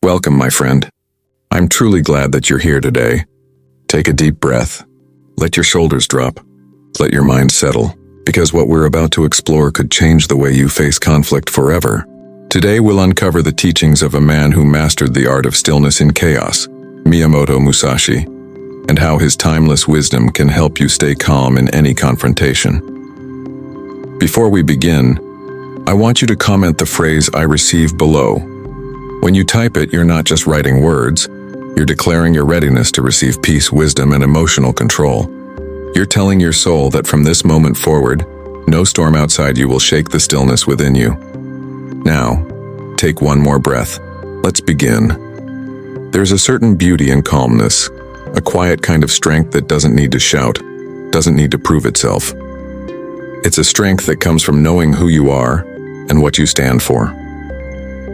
Welcome, my friend. I'm truly glad that you're here today. Take a deep breath. Let your shoulders drop. Let your mind settle, because what we're about to explore could change the way you face conflict forever. Today we'll uncover the teachings of a man who mastered the art of stillness in chaos, Miyamoto Musashi, and how his timeless wisdom can help you stay calm in any confrontation. Before we begin, I want you to comment the phrase "I receive" below. When you type it, you're not just writing words, you're declaring your readiness to receive peace, wisdom, and emotional control. You're telling your soul that from this moment forward, no storm outside you will shake the stillness within you. Now, take one more breath. Let's begin. There's a certain beauty in calmness, a quiet kind of strength that doesn't need to shout, doesn't need to prove itself. It's a strength that comes from knowing who you are and what you stand for.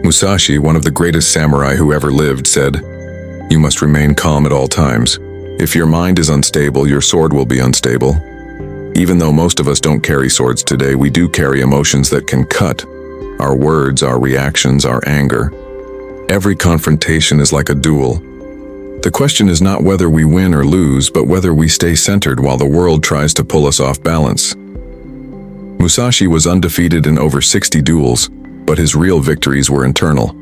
Musashi, one of the greatest samurai who ever lived, said, "You must remain calm at all times. If your mind is unstable, your sword will be unstable." Even though most of us don't carry swords today, we do carry emotions that can cut. Our words, our reactions, our anger. Every confrontation is like a duel. The question is not whether we win or lose, but whether we stay centered while the world tries to pull us off balance. Musashi was undefeated in over 60 duels, but his real victories were internal.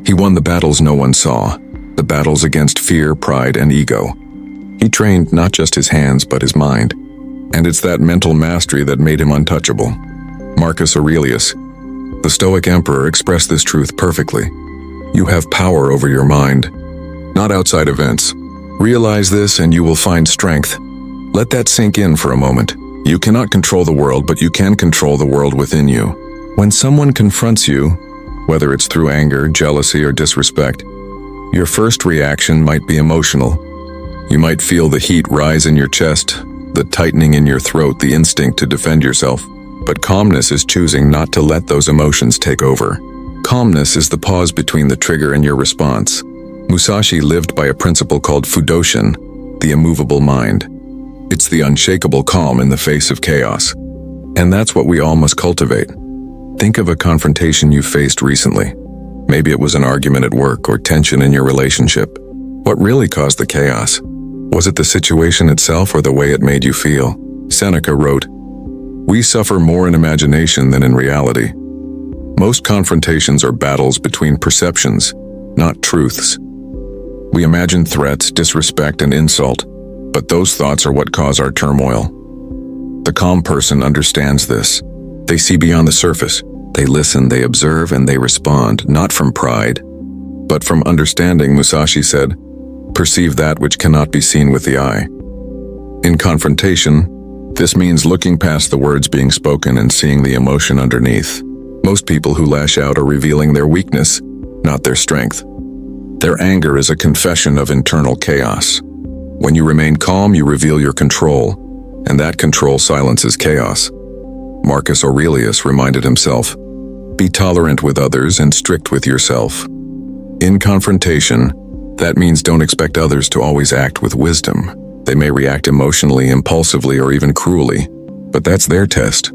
He won the battles no one saw, the battles against fear, pride, and ego. He trained not just his hands, but his mind. And it's that mental mastery that made him untouchable. Marcus Aurelius, the Stoic emperor, expressed this truth perfectly. You have power over your mind, not outside events. Realize this and you will find strength. Let that sink in for a moment. You cannot control the world, but you can control the world within you. When someone confronts you, whether it's through anger, jealousy, or disrespect, your first reaction might be emotional. You might feel the heat rise in your chest, the tightening in your throat, the instinct to defend yourself. But calmness is choosing not to let those emotions take over. Calmness is the pause between the trigger and your response. Musashi lived by a principle called fudoshin, the immovable mind. It's the unshakable calm in the face of chaos. And that's what we all must cultivate. Think of a confrontation you faced recently. Maybe it was an argument at work or tension in your relationship. What really caused the chaos? Was it the situation itself or the way it made you feel? Seneca wrote, "We suffer more in imagination than in reality." Most confrontations are battles between perceptions, not truths. We imagine threats, disrespect, and insult, but those thoughts are what cause our turmoil. The calm person understands this. They see beyond the surface. They listen, they observe, and they respond, not from pride, but from understanding. Musashi said, "Perceive that which cannot be seen with the eye." In confrontation, this means looking past the words being spoken and seeing the emotion underneath. Most people who lash out are revealing their weakness, not their strength. Their anger is a confession of internal chaos. When you remain calm, you reveal your control, and that control silences chaos. Marcus Aurelius reminded himself, "Be tolerant with others and strict with yourself." In confrontation, that means don't expect others to always act with wisdom. They may react emotionally, impulsively, or even cruelly, but that's their test.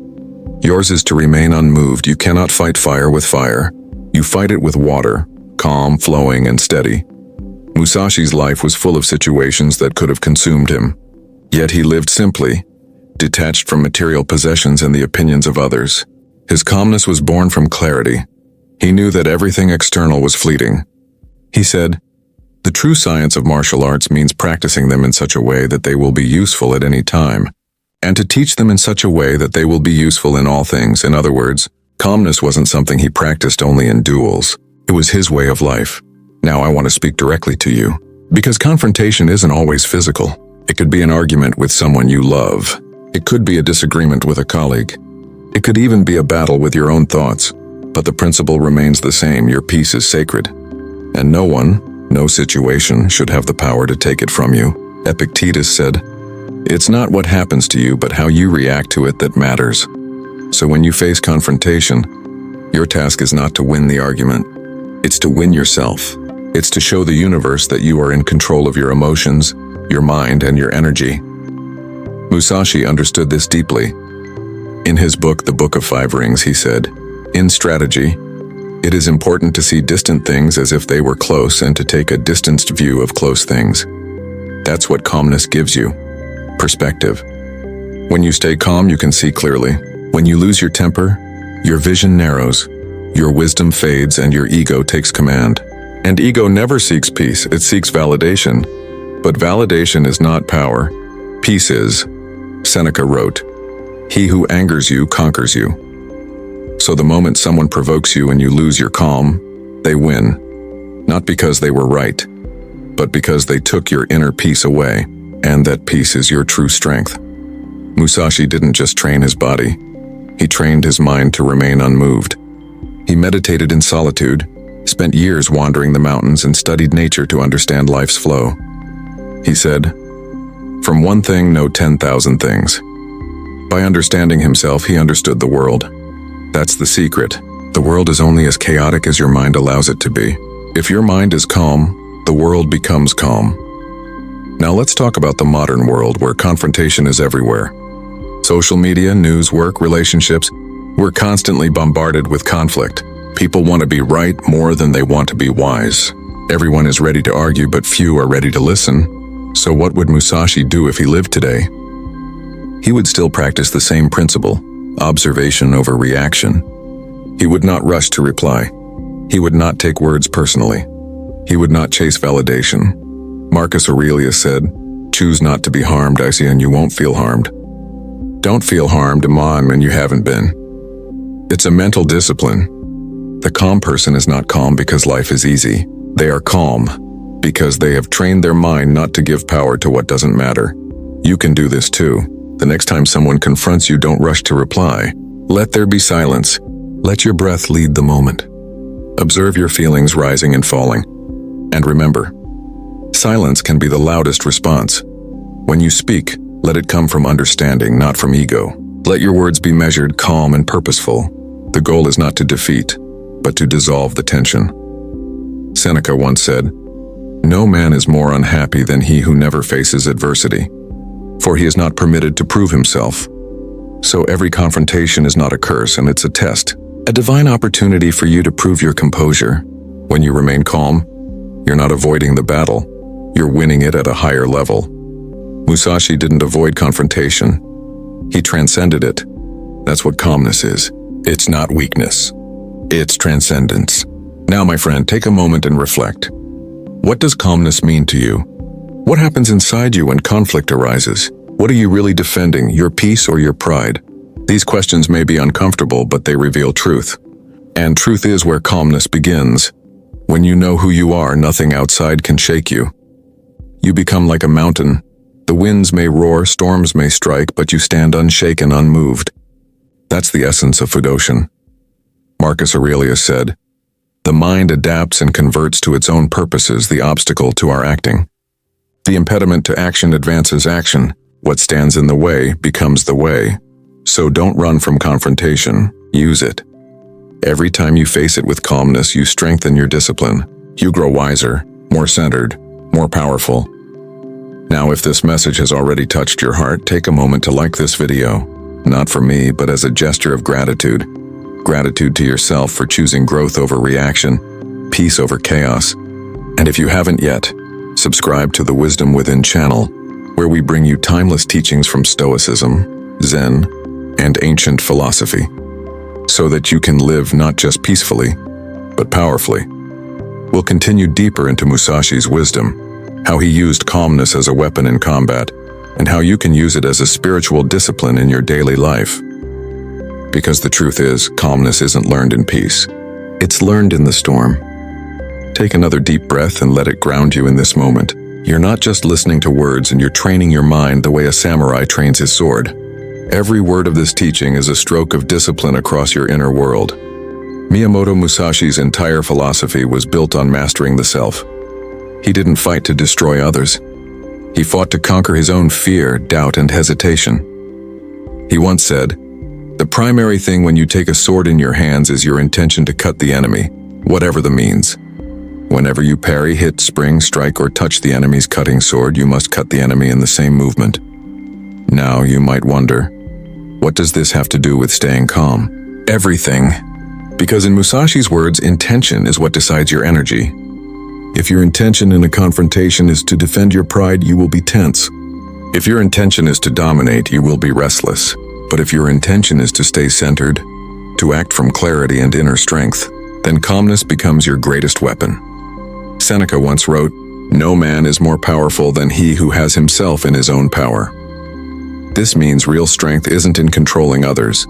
Yours is to remain unmoved. You cannot fight fire with fire. You fight it with water, calm, flowing, and steady. Musashi's life was full of situations that could have consumed him. Yet he lived simply, detached from material possessions and the opinions of others. His calmness was born from clarity. He knew that everything external was fleeting. He said, "The true science of martial arts means practicing them in such a way that they will be useful at any time, and to teach them in such a way that they will be useful in all things." In other words, calmness wasn't something he practiced only in duels. It was his way of life. Now I want to speak directly to you, because confrontation isn't always physical. It could be an argument with someone you love. It could be a disagreement with a colleague. It could even be a battle with your own thoughts. But the principle remains the same. Your peace is sacred. And no one, no situation should have the power to take it from you. Epictetus said, "It's not what happens to you, but how you react to it that matters." So when you face confrontation, your task is not to win the argument. It's to win yourself. It's to show the universe that you are in control of your emotions, your mind, and your energy. Musashi understood this deeply. In his book, The Book of Five Rings, he said, "In strategy, It is important to see distant things as if they were close and to take a distanced view of close things. That's what calmness gives you. Perspective. When you stay calm, you can see clearly. When you lose your temper, your vision narrows, your wisdom fades, and your ego takes command. And ego never seeks peace, it seeks validation. But validation is not power. Peace is. Seneca wrote, "He who angers you conquers you." So the moment someone provokes you and you lose your calm, they win. Not because they were right, but because they took your inner peace away, and that peace is your true strength. Musashi didn't just train his body, he trained his mind to remain unmoved. He meditated in solitude, spent years wandering the mountains, and studied nature to understand life's flow. He said, "From one thing know 10,000 things." By understanding himself, he understood the world. That's the secret. The world is only as chaotic as your mind allows it to be. If your mind is calm, the world becomes calm. Now let's talk about the modern world where confrontation is everywhere. Social media, news, work, relationships, we're constantly bombarded with conflict. People want to be right more than they want to be wise. Everyone is ready to argue, but few are ready to listen. So what would Musashi do if he lived today? He would still practice the same principle, observation over reaction. He would not rush to reply. He would not take words personally. He would not chase validation. Marcus Aurelius said, "Choose not to be harmed, I see, and you won't feel harmed." Don't feel harmed, Amon, when you haven't been. It's a mental discipline. The calm person is not calm because life is easy. They are calm because they have trained their mind not to give power to what doesn't matter. You can do this too. The next time someone confronts you, don't rush to reply. Let there be silence. Let your breath lead the moment. Observe your feelings rising and falling. And remember, silence can be the loudest response. When you speak, let it come from understanding, not from ego. Let your words be measured, calm, and purposeful. The goal is not to defeat, but to dissolve the tension. Seneca once said, "No man is more unhappy than he who never faces adversity, for he is not permitted to prove himself." So every confrontation is not a curse, and it's a test, a divine opportunity for you to prove your composure. When you remain calm, you're not avoiding the battle, you're winning it at a higher level. Musashi didn't avoid confrontation. He transcended it. That's what calmness is. It's not weakness. It's transcendence. Now, my friend, take a moment and reflect. What does calmness mean to you? What happens inside you when conflict arises? What are you really defending, your peace or your pride? These questions may be uncomfortable, but they reveal truth. And truth is where calmness begins. When you know who you are, nothing outside can shake you. You become like a mountain. The winds may roar, storms may strike, but you stand unshaken, unmoved. That's the essence of Fudoshin. Marcus Aurelius said, "The mind adapts and converts to its own purposes the obstacle to our acting. The impediment to action advances action. What stands in the way becomes the way. So don't run from confrontation, use it. Every time you face it with calmness, you strengthen your discipline. You grow wiser, more centered, more powerful." Now, if this message has already touched your heart, take a moment to like this video. Not for me, but as a gesture of gratitude. Gratitude to yourself for choosing growth over reaction, peace over chaos. And if you haven't yet, subscribe to the Wisdom Within channel, where we bring you timeless teachings from Stoicism, Zen, and ancient philosophy, so that you can live not just peacefully, but powerfully. We'll continue deeper into Musashi's wisdom, how he used calmness as a weapon in combat, and how you can use it as a spiritual discipline in your daily life. Because the truth is, calmness isn't learned in peace. It's learned in the storm. Take another deep breath and let it ground you in this moment. You're not just listening to words, and you're training your mind the way a samurai trains his sword. Every word of this teaching is a stroke of discipline across your inner world. Miyamoto Musashi's entire philosophy was built on mastering the self. He didn't fight to destroy others. He fought to conquer his own fear, doubt, and hesitation. He once said, "The primary thing when you take a sword in your hands is your intention to cut the enemy, whatever the means. Whenever you parry, hit, spring, strike, or touch the enemy's cutting sword, you must cut the enemy in the same movement." Now you might wonder, what does this have to do with staying calm? Everything. Because in Musashi's words, intention is what decides your energy. If your intention in a confrontation is to defend your pride, you will be tense. If your intention is to dominate, you will be restless. But if your intention is to stay centered, to act from clarity and inner strength, then calmness becomes your greatest weapon. Seneca once wrote, "No man is more powerful than he who has himself in his own power." This means real strength isn't in controlling others.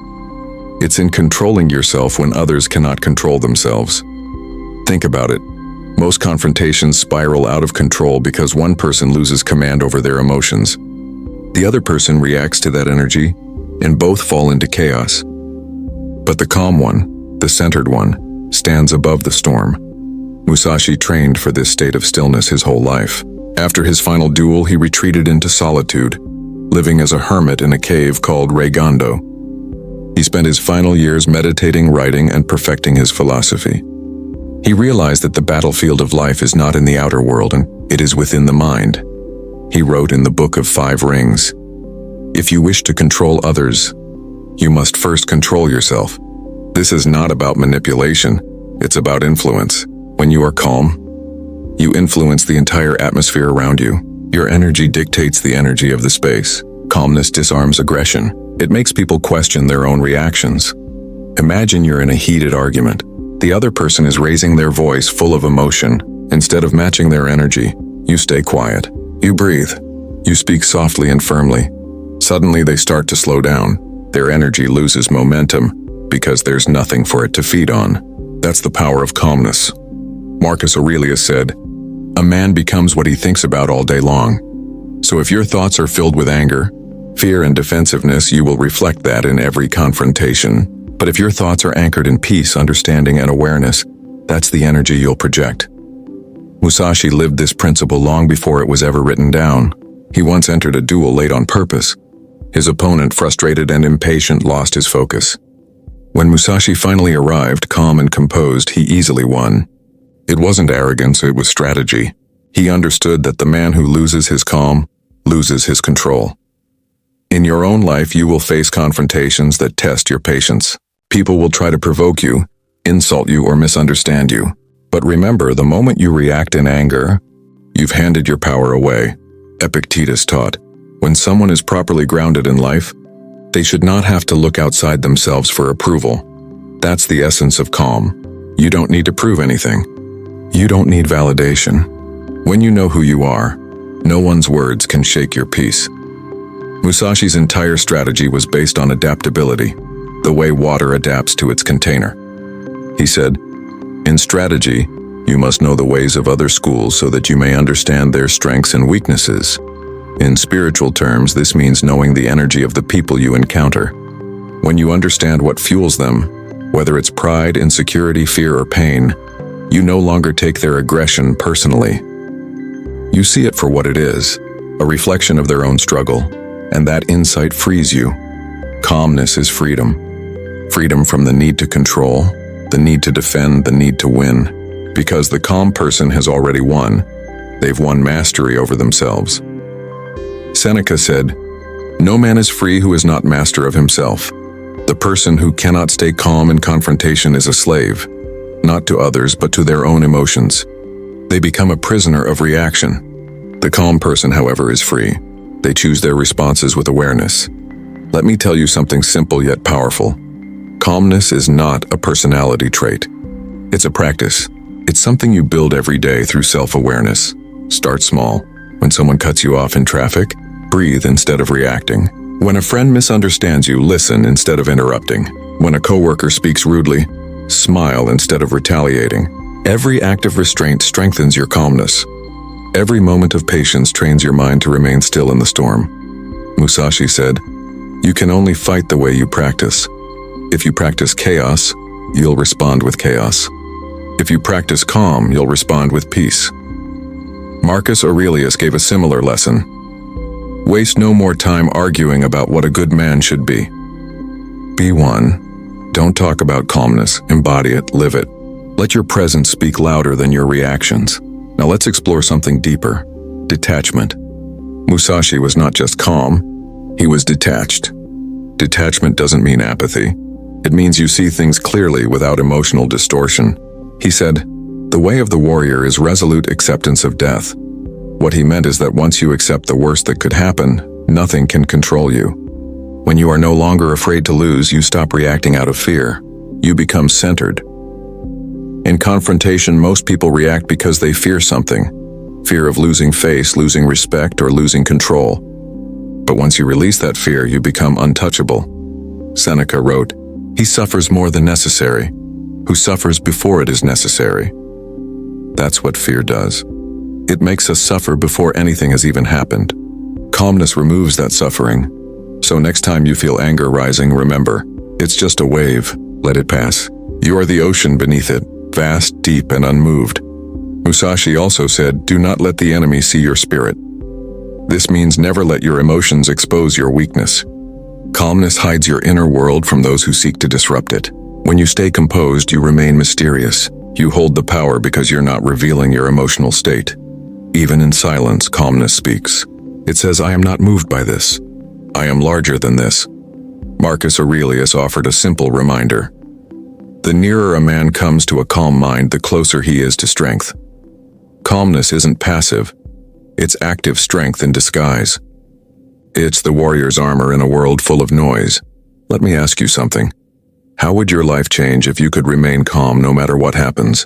It's in controlling yourself when others cannot control themselves. Think about it. Most confrontations spiral out of control because one person loses command over their emotions. The other person reacts to that energy, and both fall into chaos. But the calm one, the centered one, stands above the storm. Musashi trained for this state of stillness his whole life. After his final duel, he retreated into solitude, living as a hermit in a cave called Reigondo. He spent his final years meditating, writing, and perfecting his philosophy. He realized that the battlefield of life is not in the outer world, and it is within the mind. He wrote in the Book of 5 Rings, "If you wish to control others, you must first control yourself." This is not about manipulation, it's about influence. When you are calm, you influence the entire atmosphere around you. Your energy dictates the energy of the space. Calmness disarms aggression. It makes people question their own reactions. Imagine you're in a heated argument. The other person is raising their voice full of emotion. Instead of matching their energy, you stay quiet. You breathe. You speak softly and firmly. Suddenly they start to slow down. Their energy loses momentum because there's nothing for it to feed on. That's the power of calmness. Marcus Aurelius said, "A man becomes what he thinks about all day long." So if your thoughts are filled with anger, fear, and defensiveness, you will reflect that in every confrontation. But if your thoughts are anchored in peace, understanding, and awareness, that's the energy you'll project. Musashi lived this principle long before it was ever written down. He once entered a duel late on purpose. His opponent, frustrated and impatient, lost his focus. When Musashi finally arrived, calm and composed, he easily won. It wasn't arrogance, it was strategy. He understood that the man who loses his calm loses his control. In your own life, you will face confrontations that test your patience. People will try to provoke you, insult you, or misunderstand you. But remember, the moment you react in anger, you've handed your power away. Epictetus taught, when someone is properly grounded in life, they should not have to look outside themselves for approval. That's the essence of calm. You don't need to prove anything. You don't need validation. When you know who you are, no one's words can shake your peace. Musashi's entire strategy was based on adaptability, the way water adapts to its container. He said, "In strategy, you must know the ways of other schools so that you may understand their strengths and weaknesses. In spiritual terms, this means knowing the energy of the people you encounter. When you understand what fuels them, whether it's pride, insecurity, fear, or pain, you no longer take their aggression personally. You see it for what it is, a reflection of their own struggle, and that insight frees you. Calmness is freedom. Freedom from the need to control, the need to defend, the need to win. Because the calm person has already won. They've won mastery over themselves." Seneca said, "No man is free who is not master of himself. The person who cannot stay calm in confrontation is a slave, not to others but to their own emotions. They become a prisoner of reaction. The calm person, however, is free. They choose their responses with awareness. Let me tell you something simple yet powerful. Calmness is not a personality trait. It's a practice. It's something you build every day through self-awareness. Start small. When someone cuts you off in traffic, breathe instead of reacting. When a friend misunderstands you, listen instead of interrupting. When a coworker speaks rudely, smile instead of retaliating. Every act of restraint strengthens your calmness. Every moment of patience trains your mind to remain still in the storm. Musashi said, "You can only fight the way you practice. If you practice chaos, you'll respond with chaos. If you practice calm, you'll respond with peace." Marcus Aurelius gave a similar lesson. Waste no more time arguing about what a good man should be. Be one. Don't talk about calmness, embody it, live it. Let your presence speak louder than your reactions. Now let's explore something deeper. Detachment. Musashi was not just calm, he was detached. Detachment doesn't mean apathy. It means you see things clearly without emotional distortion. He said, "The way of the warrior is resolute acceptance of death." What he meant is that once you accept the worst that could happen, nothing can control you. When you are no longer afraid to lose, you stop reacting out of fear. You become centered. In confrontation, most people react because they fear something. Fear of losing face, losing respect, or losing control. But once you release that fear, you become untouchable. Seneca wrote, "He suffers more than necessary, who suffers before it is necessary." That's what fear does. It makes us suffer before anything has even happened. Calmness removes that suffering. So next time you feel anger rising, remember, it's just a wave. Let it pass. You are the ocean beneath it, vast, deep, and unmoved. Musashi also said, "Do not let the enemy see your spirit." This means never let your emotions expose your weakness. Calmness hides your inner world from those who seek to disrupt it. When you stay composed, you remain mysterious. You hold the power because you're not revealing your emotional state. Even in silence, calmness speaks. It says, "I am not moved by this. I am larger than this." Marcus Aurelius offered a simple reminder. The nearer a man comes to a calm mind, the closer he is to strength. Calmness isn't passive. It's active strength in disguise. It's the warrior's armor in a world full of noise. Let me ask you something. How would your life change if you could remain calm no matter what happens?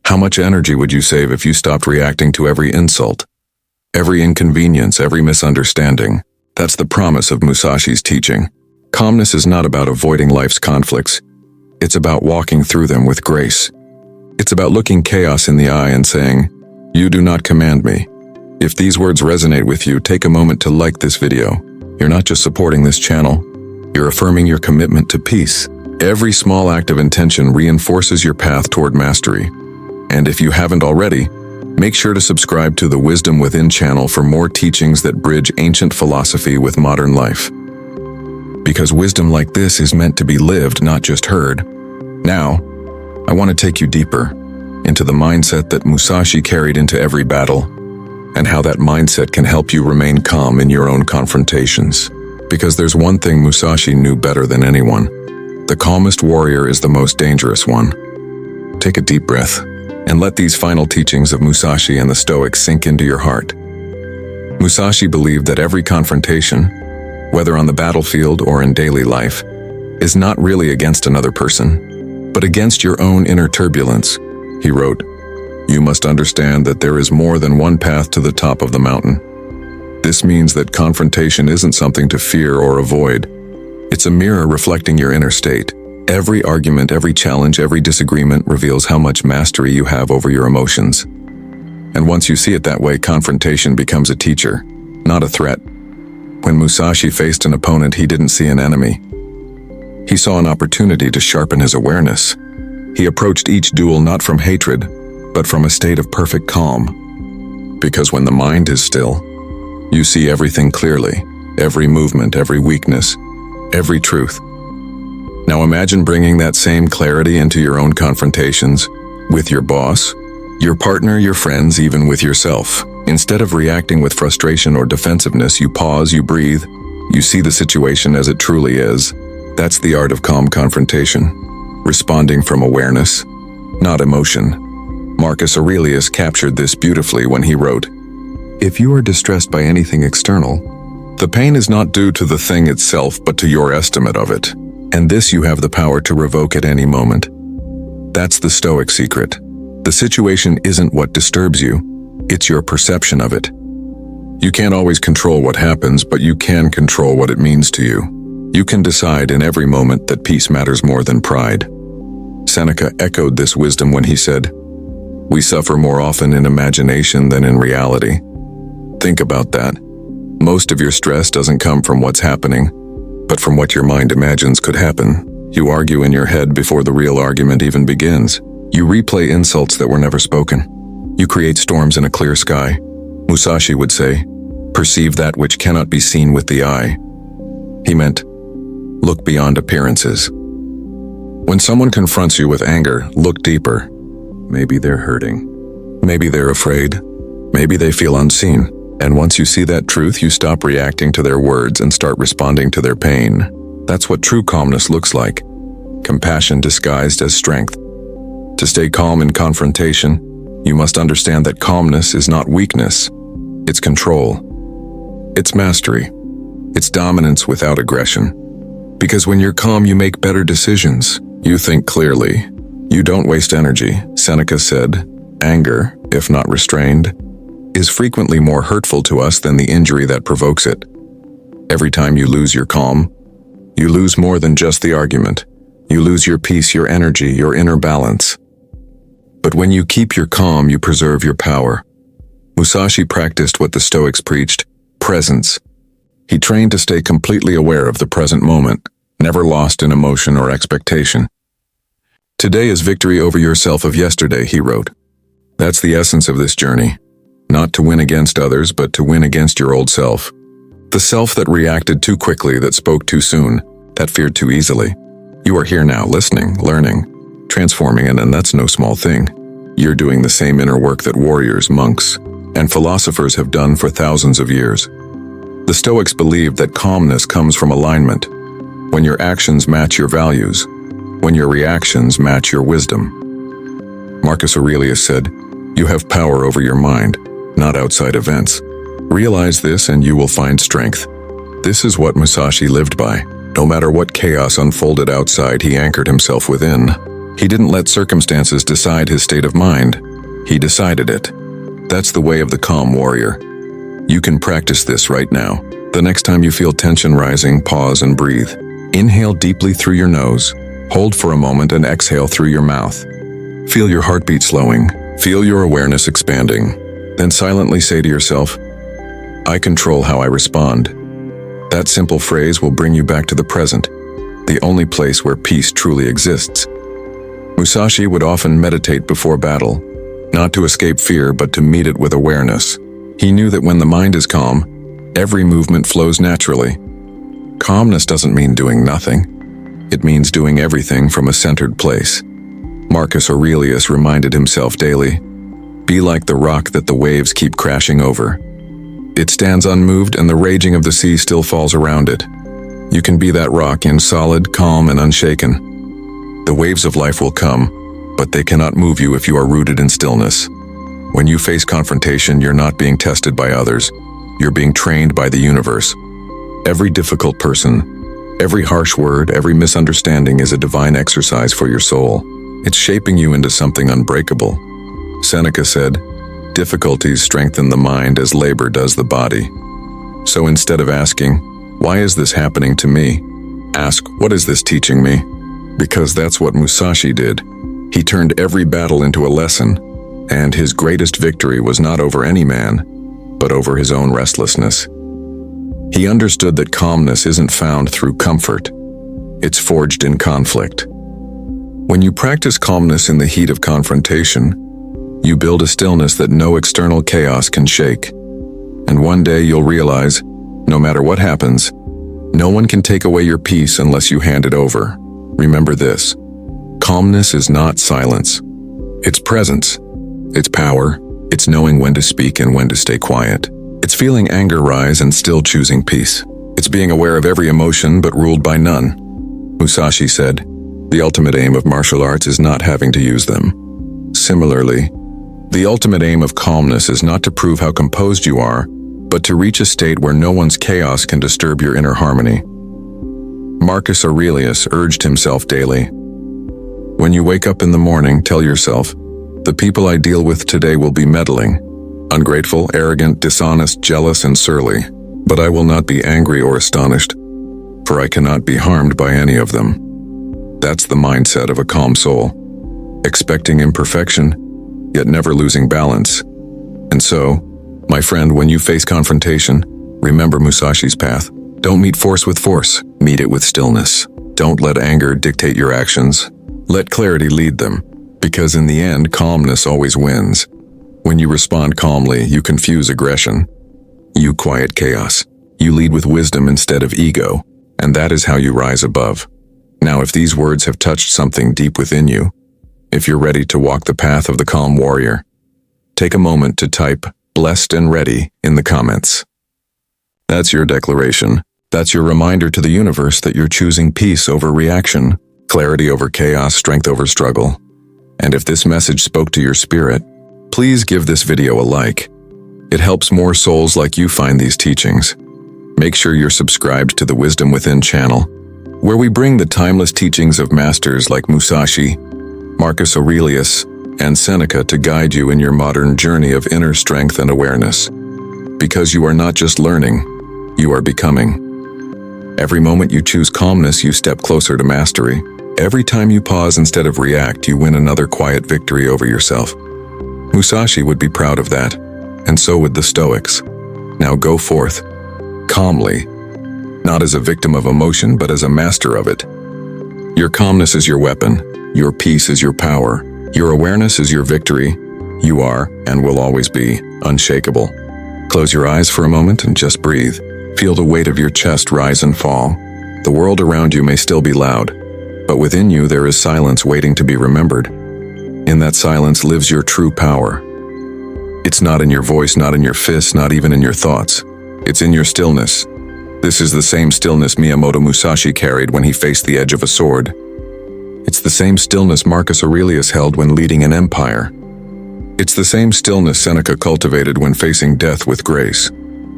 How much energy would you save if you stopped reacting to every insult, every inconvenience, every misunderstanding? That's the promise of Musashi's teaching. Calmness is not about avoiding life's conflicts. It's about walking through them with grace. It's about looking chaos in the eye and saying, "You do not command me." If these words resonate with you, take a moment to like this video. You're not just supporting this channel, you're affirming your commitment to peace. Every small act of intention reinforces your path toward mastery. And if you haven't already, make sure to subscribe to the Wisdom Within channel for more teachings that bridge ancient philosophy with modern life. Because wisdom like this is meant to be lived, not just heard. Now, I want to take you deeper into the mindset that Musashi carried into every battle, and how that mindset can help you remain calm in your own confrontations. Because there's one thing Musashi knew better than anyone. The calmest warrior is the most dangerous one. Take a deep breath and let these final teachings of Musashi and the Stoics sink into your heart. Musashi believed that every confrontation, whether on the battlefield or in daily life, is not really against another person, but against your own inner turbulence. He wrote, "You must understand that there is more than one path to the top of the mountain." This means that confrontation isn't something to fear or avoid. It's a mirror reflecting your inner state. Every argument, every challenge, every disagreement reveals how much mastery you have over your emotions. And once you see it that way, confrontation becomes a teacher, not a threat. When Musashi faced an opponent, he didn't see an enemy. He saw an opportunity to sharpen his awareness. He approached each duel not from hatred, but from a state of perfect calm. Because when the mind is still, you see everything clearly, every movement, every weakness, every truth. Now imagine bringing that same clarity into your own confrontations, with your boss, your partner, your friends, even with yourself. Instead of reacting with frustration or defensiveness, you pause, you breathe, you see the situation as it truly is. That's the art of calm confrontation, responding from awareness, not emotion. Marcus Aurelius captured this beautifully when he wrote, "If you are distressed by anything external, the pain is not due to the thing itself, but to your estimate of it. And this you have the power to revoke at any moment." That's the Stoic secret. The situation isn't what disturbs you, it's your perception of it. You can't always control what happens, but you can control what it means to you. You can decide in every moment that peace matters more than pride. Seneca echoed this wisdom when he said, "We suffer more often in imagination than in reality." Think about that. Most of your stress doesn't come from what's happening, but from what your mind imagines could happen. You argue in your head before the real argument even begins. You replay insults that were never spoken. You create storms in a clear sky. Musashi would say, "Perceive that which cannot be seen with the eye." He meant, look beyond appearances. When someone confronts you with anger, look deeper. Maybe they're hurting. Maybe they're afraid. Maybe they feel unseen. And once you see that truth, you stop reacting to their words and start responding to their pain. That's what true calmness looks like. compassion disguised as strength. To stay calm in confrontation, you must understand that calmness is not weakness, it's control. It's mastery. It's dominance without aggression. Because when you're calm, you make better decisions. You think clearly. You don't waste energy. Seneca said, "Anger, if not restrained, is frequently more hurtful to us than the injury that provokes it." Every time you lose your calm, you lose more than just the argument. You lose your peace, your energy, your inner balance. But when you keep your calm, you preserve your power. Musashi practiced what the Stoics preached, presence. He trained to stay completely aware of the present moment, never lost in emotion or expectation. "Today is victory over yourself of yesterday," he wrote. That's the essence of this journey. Not to win against others, but to win against your old self. The self that reacted too quickly, that spoke too soon, that feared too easily. You are here now, listening, learning, transforming, and that's no small thing. You're doing the same inner work that warriors, monks, and philosophers have done for thousands of years. The Stoics believed that calmness comes from alignment, when your actions match your values, when your reactions match your wisdom. Marcus Aurelius said, "You have power over your mind, not outside events. Realize this and you will find strength." This is what Musashi lived by. No matter what chaos unfolded outside, he anchored himself within. He didn't let circumstances decide his state of mind. He decided it. That's the way of the calm warrior. You can practice this right now. The next time you feel tension rising, pause and breathe. Inhale deeply through your nose, hold for a moment and exhale through your mouth. Feel your heartbeat slowing. Feel your awareness expanding. Then silently say to yourself, "I control how I respond." That simple phrase will bring you back to the present, the only place where peace truly exists. Musashi would often meditate before battle, not to escape fear, but to meet it with awareness. He knew that when the mind is calm, every movement flows naturally. Calmness doesn't mean doing nothing. It means doing everything from a centered place. Marcus Aurelius reminded himself daily, "Be like the rock that the waves keep crashing over. It stands unmoved and the raging of the sea still falls around it." You can be that rock in solid, calm, and unshaken. The waves of life will come, but they cannot move you if you are rooted in stillness. When you face confrontation, you're not being tested by others. You're being trained by the universe. Every difficult person, every harsh word, every misunderstanding is a divine exercise for your soul. It's shaping you into something unbreakable. Seneca said, "Difficulties strengthen the mind as labor does the body." So instead of asking, "Why is this happening to me?" ask, "What is this teaching me?" Because that's what Musashi did. He turned every battle into a lesson, and his greatest victory was not over any man, but over his own restlessness. He understood that calmness isn't found through comfort. It's forged in conflict. When you practice calmness in the heat of confrontation, you build a stillness that no external chaos can shake. And one day you'll realize, no matter what happens, no one can take away your peace unless you hand it over. Remember this: calmness is not silence. It's presence. It's power. It's knowing when to speak and when to stay quiet. It's feeling anger rise and still choosing peace. It's being aware of every emotion but ruled by none. Musashi said, "The ultimate aim of martial arts is not having to use them." Similarly, the ultimate aim of calmness is not to prove how composed you are, but to reach a state where no one's chaos can disturb your inner harmony. Marcus Aurelius urged himself daily, "When you wake up in the morning, tell yourself, 'The people I deal with today will be meddling, ungrateful, arrogant, dishonest, jealous, and surly, but I will not be angry or astonished, for I cannot be harmed by any of them.'" That's the mindset of a calm soul, expecting imperfection, yet never losing balance. And so, my friend, when you face confrontation, remember Musashi's path. Don't meet force with force, meet it with stillness. Don't let anger dictate your actions. Let clarity lead them, because in the end, calmness always wins. When you respond calmly, you confuse aggression. You quiet chaos. You lead with wisdom instead of ego, and that is how you rise above. Now, if these words have touched something deep within you, if you're ready to walk the path of the calm warrior, take a moment to type "blessed and ready" in the comments. That's your declaration. That's your reminder to the universe that you're choosing peace over reaction, clarity over chaos, strength over struggle. And if this message spoke to your spirit, please give this video a like. It helps more souls like you find these teachings. Make sure you're subscribed to the Wisdom Within channel, where we bring the timeless teachings of masters like Musashi, Marcus Aurelius, and Seneca to guide you in your modern journey of inner strength and awareness. Because you are not just learning, you are becoming. Every moment you choose calmness, you step closer to mastery. Every time you pause instead of react, you win another quiet victory over yourself. Musashi would be proud of that, and so would the Stoics. Now go forth, calmly, not as a victim of emotion, but as a master of it. Your calmness is your weapon, your peace is your power, your awareness is your victory. You are, and will always be, unshakable. Close your eyes for a moment and just breathe. Feel the weight of your chest rise and fall. The world around you may still be loud, but within you there is silence waiting to be remembered. In that silence lives your true power. It's not in your voice, not in your fists, not even in your thoughts. It's in your stillness. This is the same stillness Miyamoto Musashi carried when he faced the edge of a sword. It's the same stillness Marcus Aurelius held when leading an empire. It's the same stillness Seneca cultivated when facing death with grace.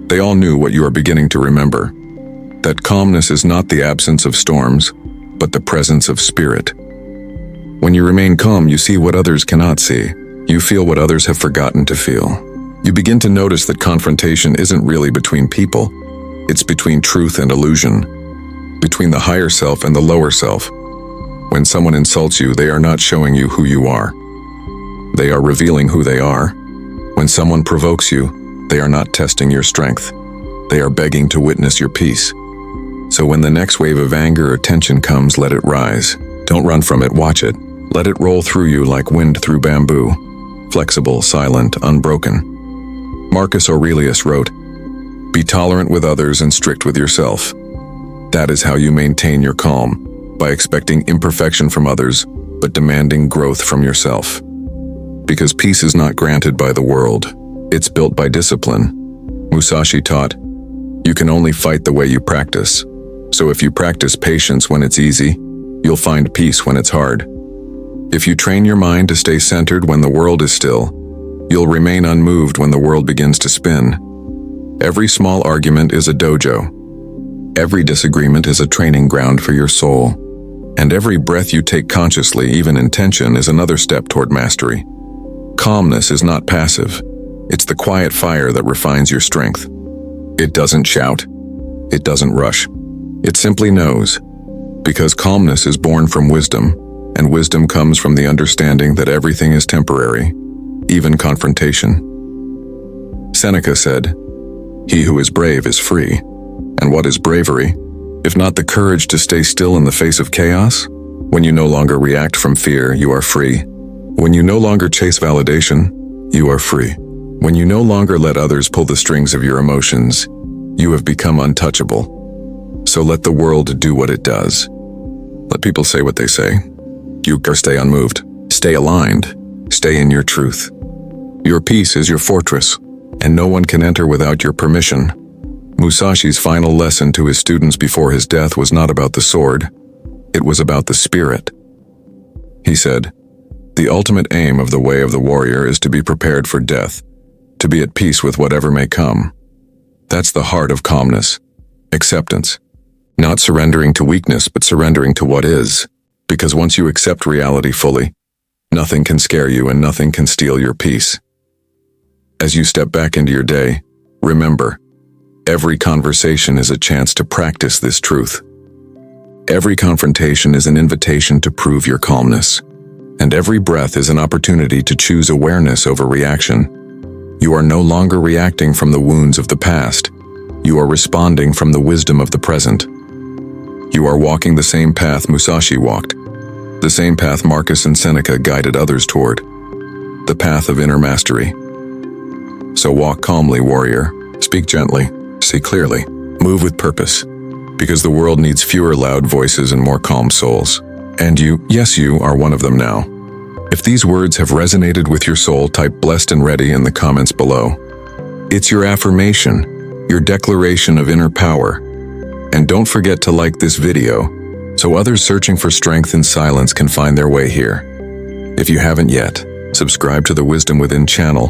They all knew what you are beginning to remember. That calmness is not the absence of storms, but the presence of spirit. When you remain calm, you see what others cannot see. You feel what others have forgotten to feel. You begin to notice that confrontation isn't really between people. It's between truth and illusion, between the higher self and the lower self. When someone insults you, they are not showing you who you are. They are revealing who they are. When someone provokes you, they are not testing your strength. They are begging to witness your peace. So when the next wave of anger or tension comes, let it rise. Don't run from it, watch it. Let it roll through you like wind through bamboo, flexible, silent, unbroken. Marcus Aurelius wrote, "Be tolerant with others and strict with yourself." That is how you maintain your calm, by expecting imperfection from others, but demanding growth from yourself. Because peace is not granted by the world, it's built by discipline. Musashi taught, "You can only fight the way you practice." So if you practice patience when it's easy, you'll find peace when it's hard. If you train your mind to stay centered when the world is still, you'll remain unmoved when the world begins to spin. Every small argument is a dojo. Every disagreement is a training ground for your soul. And every breath you take consciously, even in tension, is another step toward mastery. Calmness is not passive. It's the quiet fire that refines your strength. It doesn't shout. It doesn't rush. It simply knows. Because calmness is born from wisdom, and wisdom comes from the understanding that everything is temporary, even confrontation. Seneca said, "He who is brave is free." And what is bravery, if not the courage to stay still in the face of chaos? When you no longer react from fear, you are free. When you no longer chase validation, you are free. When you no longer let others pull the strings of your emotions, you have become untouchable. So let the world do what it does. Let people say what they say. You stay unmoved. Stay aligned. Stay in your truth. Your peace is your fortress, and no one can enter without your permission. Musashi's final lesson to his students before his death was not about the sword. It was about the spirit. He said, "The ultimate aim of the way of the warrior is to be prepared for death, to be at peace with whatever may come." That's the heart of calmness. Acceptance. Not surrendering to weakness, but surrendering to what is. Because once you accept reality fully, nothing can scare you and nothing can steal your peace. As you step back into your day, remember, every conversation is a chance to practice this truth. Every confrontation is an invitation to prove your calmness. And every breath is an opportunity to choose awareness over reaction. You are no longer reacting from the wounds of the past. You are responding from the wisdom of the present. You are walking the same path Musashi walked, the same path Marcus and Seneca guided others toward, the path of inner mastery. So walk calmly, warrior. Speak gently. See clearly. Move with purpose. Because the world needs fewer loud voices and more calm souls. And you, yes, you are one of them now. If these words have resonated with your soul, type "blessed and ready" in the comments below. It's your affirmation, your declaration of inner power. And don't forget to like this video, so others searching for strength in silence can find their way here. If you haven't yet, subscribe to the Wisdom Within channel,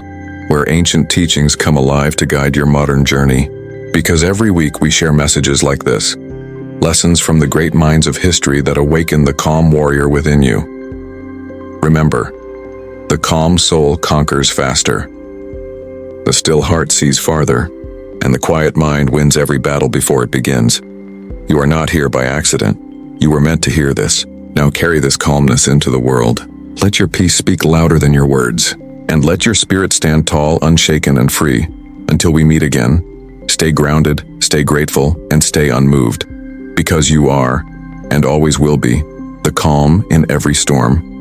where ancient teachings come alive to guide your modern journey. Because every week we share messages like this, lessons from the great minds of history that awaken the calm warrior within you. Remember, the calm soul conquers faster. The still heart sees farther, and the quiet mind wins every battle before it begins. You are not here by accident. You were meant to hear this. Now carry this calmness into the world. Let your peace speak louder than your words, and let your spirit stand tall, unshaken, and free. Until we meet again, stay grounded, stay grateful, and stay unmoved, because you are, and always will be, the calm in every storm.